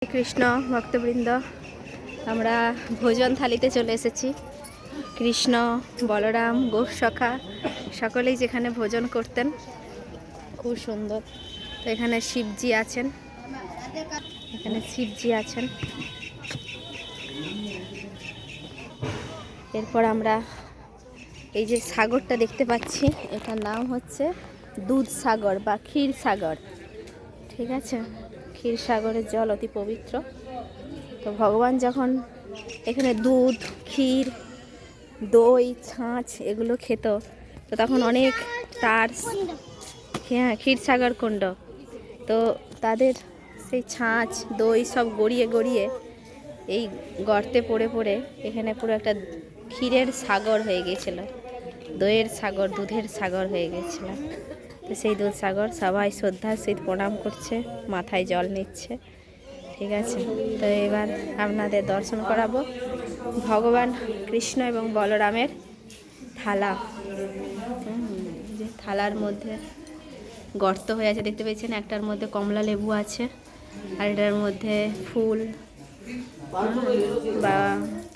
কৃষ্ণ ভক্তবৃন্দ, আমরা ভোজন থালিতে চলে এসেছি। কৃষ্ণ, বলরাম, গোপসখা সকলেই যেখানে ভোজন করতেন, খুব সুন্দর। তো এখানে শিবজি আছেন, এরপর আমরা এই যে সাগরটা দেখতে পাচ্ছি, এটার নাম হচ্ছে দুধ সাগর বা ক্ষীর সাগর। ঠিক আছে, ক্ষীর সাগরের জল অতি পবিত্র। তো ভগবান যখন এখানে দুধ, ক্ষীর, দই, ছাঁচ এগুলো খেত, তো তখন অনেক তার, হ্যাঁ, ক্ষীরসাগর কুণ্ড, তো তাদের সেই ছাঁচ দই সব গড়িয়ে গড়িয়ে এই গর্তে পড়ে পড়ে এখানে পুরো একটা ক্ষীরের সাগর হয়ে গিয়েছিল, দইয়ের সাগর, দুধের সাগর হয়ে গিয়েছিল। তো সেই দুধ সাগর সবাই শ্রদ্ধার সহিত প্রণাম করছে, মাথায় জল নিচ্ছে। ঠিক আছে, তো এবার আপনাদের দর্শন করাবো ভগবান কৃষ্ণ এবং বলরামের থালা। যে থালার মধ্যে গর্ত হয়ে আছে দেখতে পেয়েছেন, একটার মধ্যে কমলা লেবু আছে, আর এটার মধ্যে ফুল বা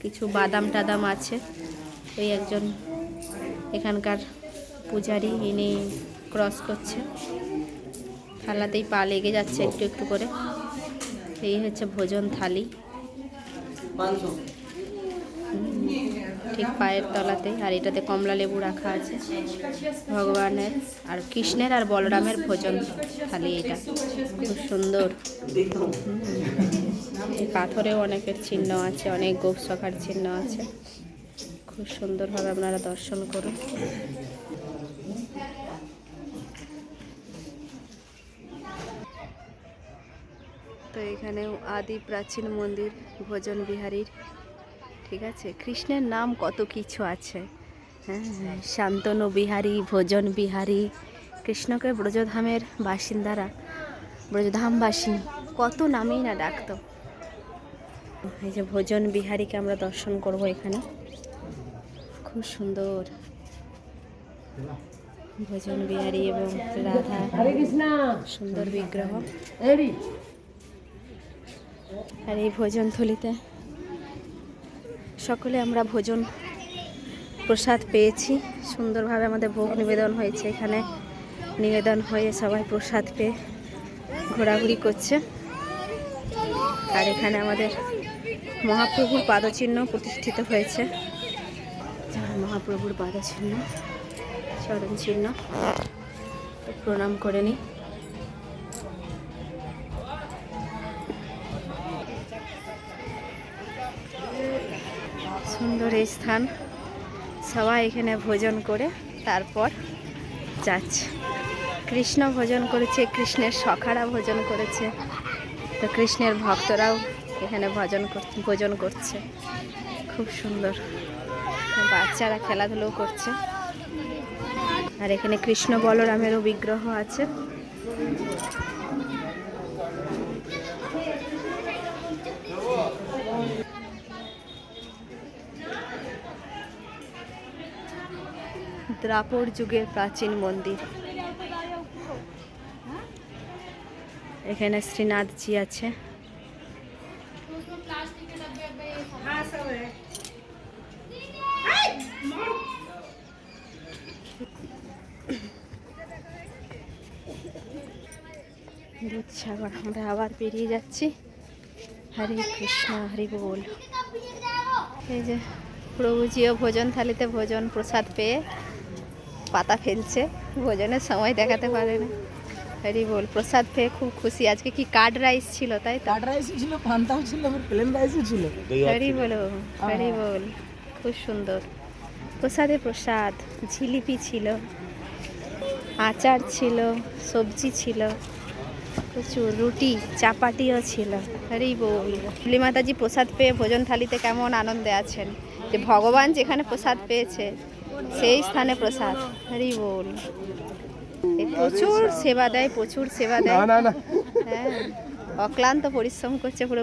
কিছু বাদাম টাদাম আছে। ওই একজন এখানকার পূজারি, ইনি ক্রস করছে, থালাতেই পা লেগে যাচ্ছে একটু একটু করে। এই হচ্ছে ভোজন থালি, ঠিক পায়ের তলাতেই, আর এটাতে কমলা লেবু রাখা আছে ভগবানের আর কৃষ্ণের আর বলরামের ভোজন থালি। এটা খুব সুন্দর, এই পাথরেও অনেকের চিহ্ন আছে, অনেক গোপসখার চিহ্ন আছে। খুব সুন্দরভাবে আপনারা দর্শন করুন। তো এখানেও আদি প্রাচীন মন্দির ভোজন বিহারীর। ঠিক আছে, কৃষ্ণের নাম কত কিছু আছে, হ্যাঁ, শান্তনু বিহারী, ভোজন বিহারী। কৃষ্ণকে ব্রজধামের বাসিন্দারা, ব্রজধামবাসী কত নামেই না ডাকত। এই যে ভোজন বিহারীকে আমরা দর্শন করব এখানে, খুব সুন্দর ভোজন বিহারী এবং রাধা, সুন্দর বিগ্রহ। আর এই ভোজন থলিতে সকলে আমরা ভোজন প্রসাদ পেয়েছি, সুন্দরভাবে আমাদের ভোগ নিবেদন হয়েছে। এখানে নিবেদন হয়ে সবাই প্রসাদ পেয়ে ঘোরাঘুরি করছে। আর এখানে আমাদের মহাপ্রভুর পাদচিহ্ন প্রতিষ্ঠিত হয়েছে, মহাপ্রভুর পাদচিহ্ন, চরণ চিহ্ন, প্রণাম করে নিই। সুন্দর এই স্থান, সবাই এখানে ভোজন করে তারপর যাচ্ছে। কৃষ্ণ ভোজন করেছে, কৃষ্ণের সখারা ভোজন করেছে, তো কৃষ্ণের ভক্তরাও এখানে ভোজন করছে। খুব সুন্দর, বাচ্চারা খেলাধুলো করছে। আর এখানে কৃষ্ণ বলরামেরও বিগ্রহ আছে। দ্রাপর যুগের প্রাচীন মন্দির। এখানে শ্রীনাথজি আছে। দুধসাগর আমরা আবার পেরিয়ে যাচ্ছি। হরে কৃষ্ণ, হরি বল। এই যে প্রভুজিও ভোজন থালিতে ভোজন প্রসাদ পেয়ে পাতা ফেলছে, ভোজনের সময় দেখাতে পারে না। হরি বল, প্রসাদ পেয়ে খুব খুশি। আজকে কি কার্ড রাইস ছিল, তাই তো? কার্ড রাইস ছিল, পান্তাও ছিল, প্লেন রাইসও ছিল। হরি বল, হরি বল, খুব সুন্দর প্রসাদে প্রসাদ। জিলিপি ছিল, আচার ছিল, সবজি ছিল, প্রচুর রুটি, চাপাটিও ছিল। হরি বল। কালী মাতাজি প্রসাদ পেয়ে ভোজন থালিতে কেমন আনন্দে আছেন, যে ভগবান যেখানে প্রসাদ পেয়েছে সেই স্থানে প্রসাদ। হরি বল। প্রচুর সেবা দেয়, প্রচুর সেবা দেয়। হ্যাঁ, অক্লান্ত পরিশ্রম করছে প্রভু।